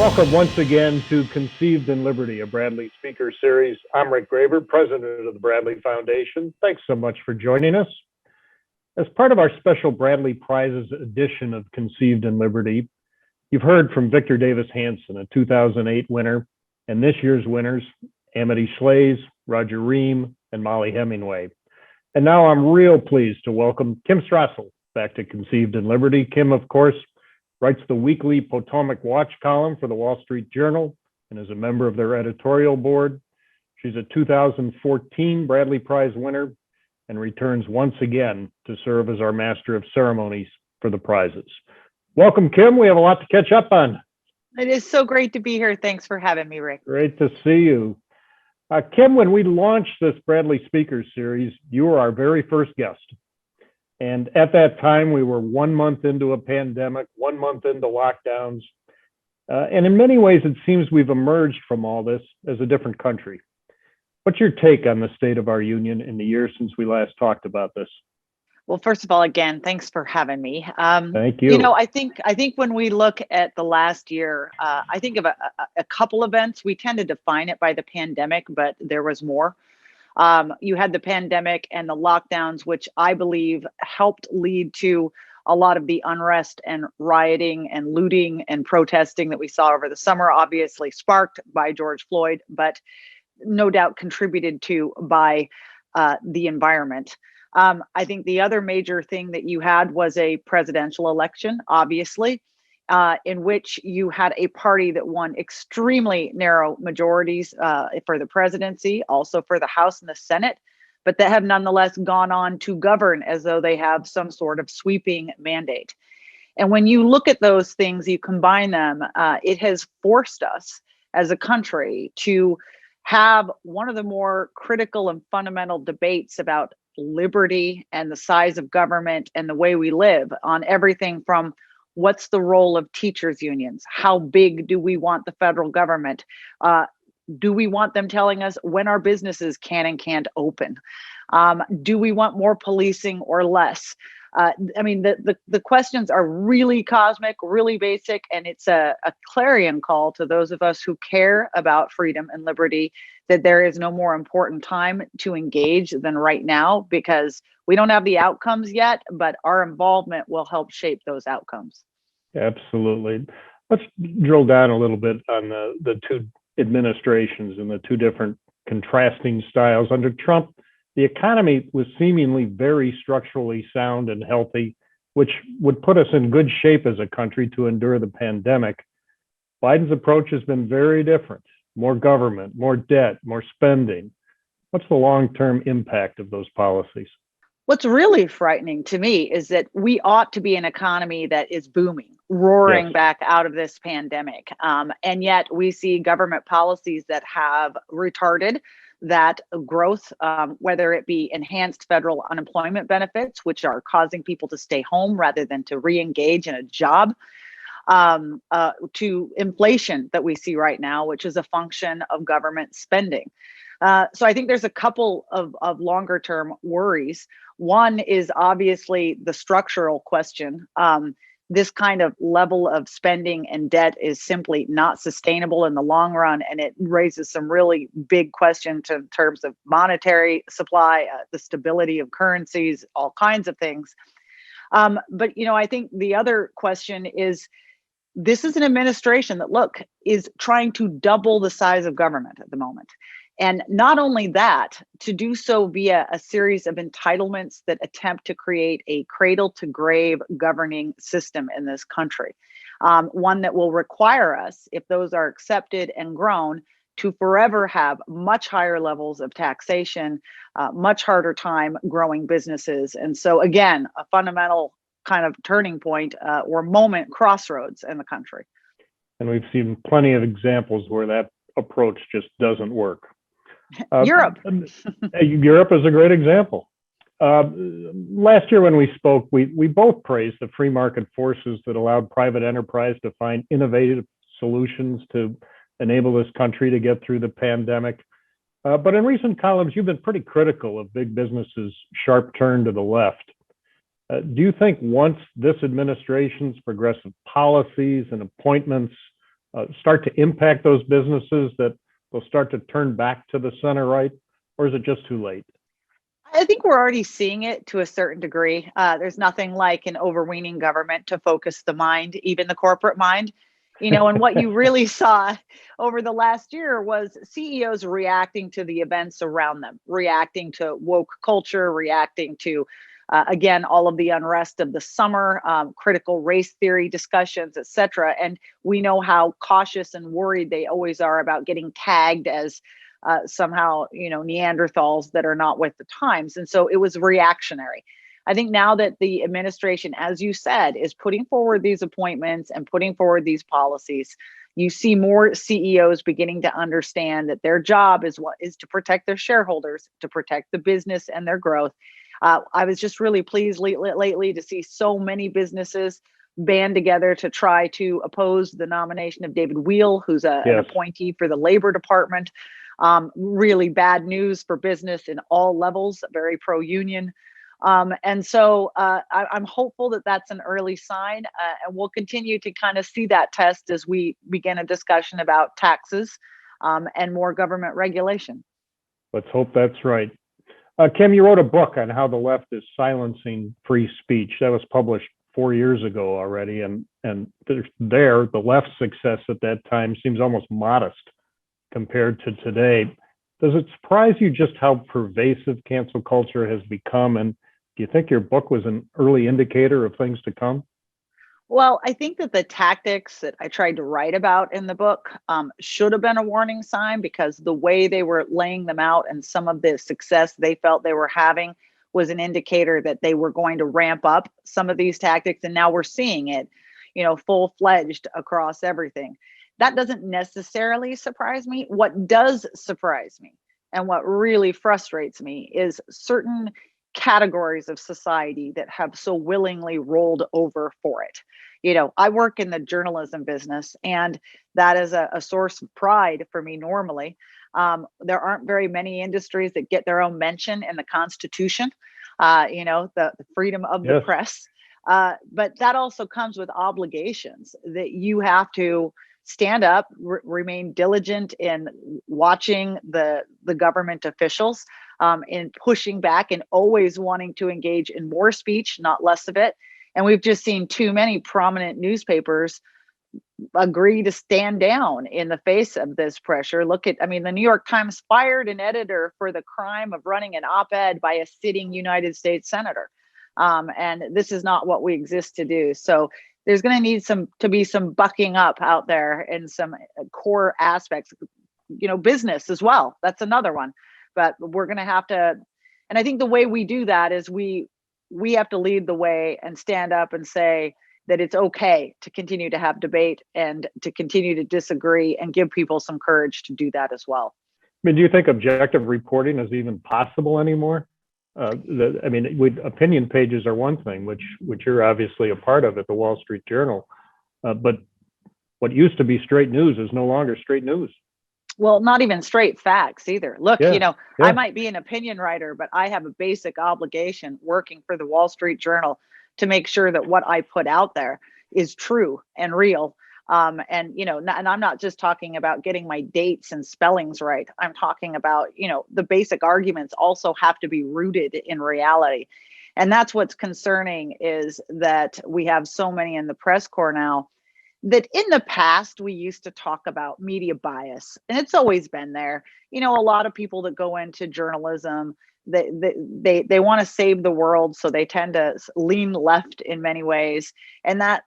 Welcome once again to Conceived in Liberty, a Bradley Speaker Series. I'm Rick Graver, president of the Bradley Foundation. Thanks so much for joining us. As part of our special Bradley Prizes edition of Conceived in Liberty, you've heard from Victor Davis Hanson, a 2008 winner, and this year's winners, Amity Schlaze, Roger Ream, and Molly Hemingway. And now I'm real pleased to welcome Kim Strassel back to Conceived in Liberty. Kim, of course, writes the weekly Potomac Watch column for the Wall Street Journal and is a member of their editorial board. She's a 2014 Bradley Prize winner and returns once again to serve as our Master of Ceremonies for the prizes. Welcome, Kim. We have a lot to catch up on. It is so great to be here. Thanks for having me, Rick. Great to see you. Kim, when we launched this Bradley Speakers Series, you were our very first guest. And at that time, we were 1 month into a pandemic, 1 month into lockdowns. And in many ways, it seems we've emerged from all this as a different country. What's your take on the state of our union in the years since we last talked about this? Well, first of all, again, thanks for having me. Thank you. You know, I think when we look at the last year, I think of a couple events. We tend to define it by the pandemic, but there was more. You had the pandemic and the lockdowns, which I believe helped lead to a lot of the unrest and rioting and looting and protesting that we saw over the summer, obviously sparked by George Floyd, but no doubt contributed to by the environment. I think the other major thing that you had was a presidential election, obviously, in which you had a party that won extremely narrow majorities for the presidency, also for the House and the Senate, but that have nonetheless gone on to govern as though they have some sort of sweeping mandate. And when you look at those things, you combine them, it has forced us as a country to have one of the more critical and fundamental debates about liberty and the size of government and the way we live on everything from what's the role of teachers unions? How big do we want the federal government? Do we want them telling us when our businesses can and can't open? Do we want more policing or less? I mean, the questions are really cosmic, really basic, and it's a clarion call to those of us who care about freedom and liberty that there is no more important time to engage than right now, because we don't have the outcomes yet, but our involvement will help shape those outcomes. Absolutely. Let's drill down a little bit on the two administrations and the two different contrasting styles. Under Trump, the economy was seemingly very structurally sound and healthy, which would put us in good shape as a country to endure the pandemic. Biden's approach has been very different. More government, more debt, more spending. What's the long-term impact of those policies? What's really frightening to me is that we ought to be an economy that is booming, roaring Yes. back out of this pandemic. And yet we see government policies that have retarded that growth, whether it be enhanced federal unemployment benefits, which are causing people to stay home rather than to re-engage in a job, to inflation that we see right now, which is a function of government spending. So I think there's a couple of longer term worries. One is obviously the structural question. This kind of level of spending and debt is simply not sustainable in the long run, and it raises some really big questions in terms of monetary supply, the stability of currencies, all kinds of things. But you know, I think the other question is, this is an administration that, is trying to double the size of government at the moment. And not only that, to do so via a series of entitlements that attempt to create a cradle to grave governing system in this country. One that will require us, if those are accepted and grown, to forever have much higher levels of taxation, much harder time growing businesses. And so again, a fundamental kind of turning point or moment, crossroads in the country. And we've seen plenty of examples where that approach just doesn't work. Europe. Europe is a great example. Last year when we spoke, we both praised the free market forces that allowed private enterprise to find innovative solutions to enable this country to get through the pandemic. But in recent columns, you've been pretty critical of big business's sharp turn to the left. Do you think once this administration's progressive policies and appointments start to impact those businesses, that they'll start to turn back to the center right, or is it just too late? I think we're already seeing it to a certain degree. There's nothing like an overweening government to focus the mind, even the corporate mind. And what you really saw over the last year was CEOs reacting to the events around them, reacting to woke culture, reacting to, again, all of the unrest of the summer, critical race theory discussions, et cetera. And we know how cautious and worried they always are about getting tagged as somehow, Neanderthals that are not with the times. And so it was reactionary. I think now that the administration, as you said, is putting forward these appointments and putting forward these policies, you see more CEOs beginning to understand that their job is to protect their shareholders, to protect the business and their growth. I was just really pleased lately to see so many businesses band together to try to oppose the nomination of David Wheel, who's an appointee for the Labor Department. Really bad news for business in all levels, very pro-union. And so I'm hopeful that that's an early sign, and we'll continue to kind of see that test as we begin a discussion about taxes and more government regulation. Let's hope that's right. Kim, you wrote a book on how the left is silencing free speech. That was published 4 years ago already, and the left's success at that time seems almost modest compared to today. Does it surprise you just how pervasive cancel culture has become? And do you think your book was an early indicator of things to come? Well, I think that the tactics that I tried to write about in the book should have been a warning sign, because the way they were laying them out and some of the success they felt they were having was an indicator that they were going to ramp up some of these tactics. And now we're seeing it, full-fledged across everything. That doesn't necessarily surprise me. What does surprise me and what really frustrates me is certain categories of society that have so willingly rolled over for it. I work in the journalism business, and that is a source of pride for me normally. There aren't very many industries that get their own mention in the Constitution, the freedom of the press. But that also comes with obligations that you have to stand up, remain diligent in watching the government officials, in pushing back and always wanting to engage in more speech, not less of it. And we've just seen too many prominent newspapers agree to stand down in the face of this pressure. The New York Times fired an editor for the crime of running an op-ed by a sitting United States senator. And this is not what we exist to do. So there's going to need to be some bucking up out there in some core aspects, business as well. That's another one. But we're going to have to, and I think the way we do that is we have to lead the way and stand up and say that it's okay to continue to have debate and to continue to disagree, and give people some courage to do that as well. Do you think objective reporting is even possible anymore? Opinion pages are one thing, which you're obviously a part of at the Wall Street Journal, but what used to be straight news is no longer straight news. Well, not even straight facts either. Look, I might be an opinion writer, but I have a basic obligation working for the Wall Street Journal to make sure that what I put out there is true and real. And I'm not just talking about getting my dates and spellings right. I'm talking about, the basic arguments also have to be rooted in reality. And that's what's concerning, is that we have so many in the press corps now that in the past we used to talk about media bias, and it's always been there. A lot of people that go into journalism, they want to save the world, so they tend to lean left in many ways, and that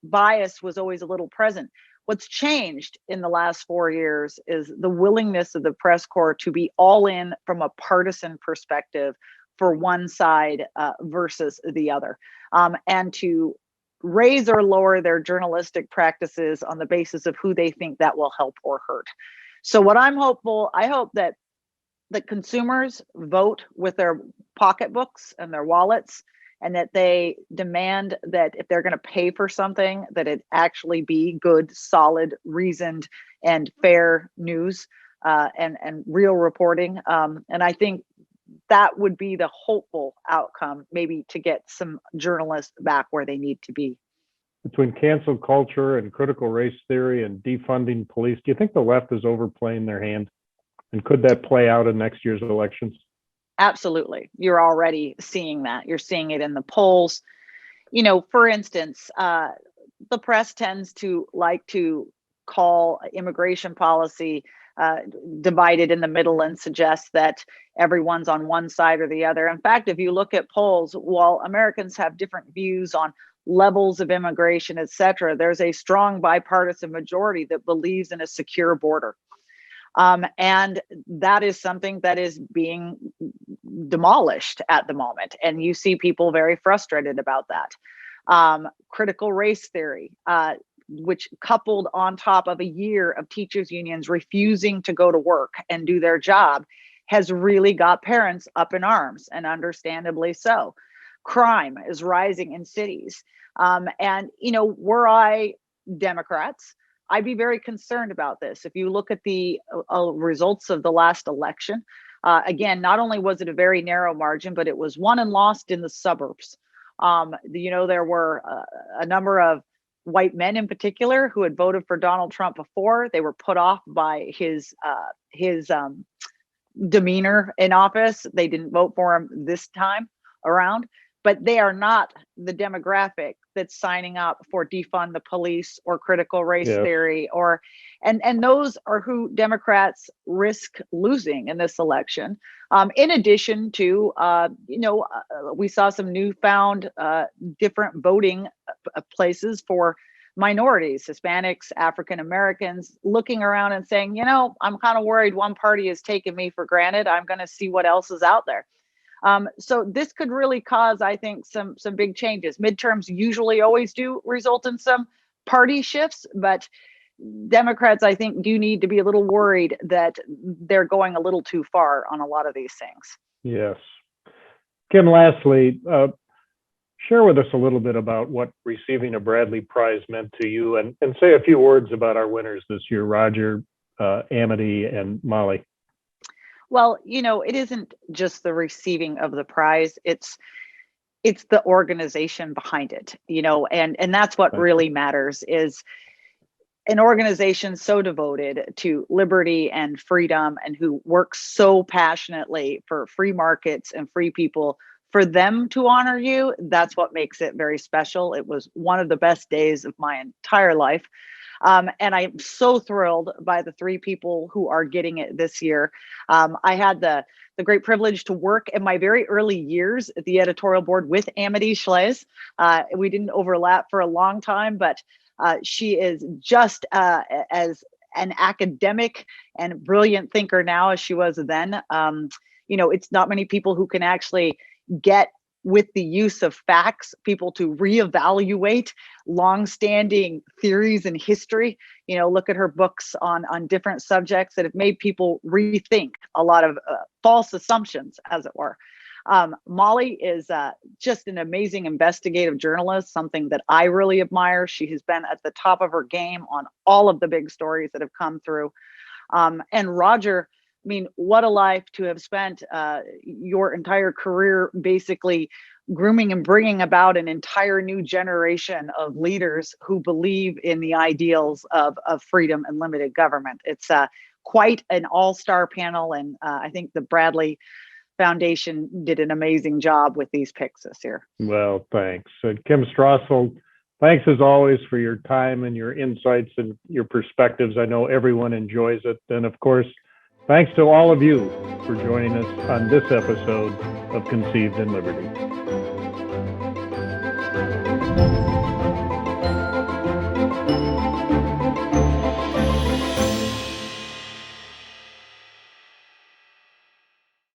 bias was always a little present. What's changed in the last 4 years is the willingness of the press corps to be all in from a partisan perspective for one side versus the other, and to raise or lower their journalistic practices on the basis of who they think that will help or hurt. So what I hope that consumers vote with their pocketbooks and their wallets, and that they demand that if they're going to pay for something, that it actually be good, solid, reasoned, and fair news, and real reporting. And I think that would be the hopeful outcome, maybe to get some journalists back where they need to be. Between cancel culture and critical race theory and defunding police, do you think the left is overplaying their hand? And could that play out in next year's elections? Absolutely. You're already seeing that. You're seeing it in the polls. For instance, the press tends to like to call immigration policy divided in the middle and suggest that everyone's on one side or the other. In fact, if you look at polls, while Americans have different views on levels of immigration, et cetera, there's a strong bipartisan majority that believes in a secure border. And that is something that is being demolished at the moment. And you see people very frustrated about that. Critical race theory, which coupled on top of a year of teachers unions refusing to go to work and do their job, has really got parents up in arms, and understandably so. Crime is rising in cities. And were I Democrats, I'd be very concerned about this. If you look at the results of the last election, again, not only was it a very narrow margin, but it was won and lost in the suburbs. There were a number of white men in particular who had voted for Donald Trump before. They were put off by his demeanor in office. They didn't vote for him this time around. But they are not the demographic that's signing up for defund the police or critical race theory, and those are who Democrats risk losing in this election. In addition to, we saw some newfound different voting places for minorities, Hispanics, African Americans, looking around and saying, I'm kind of worried one party has taken me for granted. I'm going to see what else is out there. So this could really cause, I think, some big changes. Midterms usually always do result in some party shifts, but Democrats, I think, do need to be a little worried that they're going a little too far on a lot of these things. Yes. Kim, lastly, share with us a little bit about what receiving a Bradley Prize meant to you, and say a few words about our winners this year, Roger, Amity, and Molly. Well, it isn't just the receiving of the prize, it's the organization behind it, and that's what really matters, is an organization so devoted to liberty and freedom and who works so passionately for free markets and free people. For them to honor you, that's what makes it very special. It was one of the best days of my entire life. And I'm so thrilled by the three people who are getting it this year. I had the great privilege to work in my very early years at the editorial board with Amity Schleys. We didn't overlap for a long time, but she is just as an academic and brilliant thinker now as she was then. It's not many people who can actually get, with the use of facts, people to reevaluate longstanding theories in history. Look at her books on different subjects that have made people rethink a lot of false assumptions, as it were. Molly is just an amazing investigative journalist, something that I really admire. She has been at the top of her game on all of the big stories that have come through. And Roger, what a life to have spent your entire career basically grooming and bringing about an entire new generation of leaders who believe in the ideals of freedom and limited government. It's quite an all-star panel, and I think the Bradley Foundation did an amazing job with these picks this year. Well, thanks. Kim Strassel, thanks as always for your time and your insights and your perspectives. I know everyone enjoys it. And of course, thanks to all of you for joining us on this episode of Conceived in Liberty.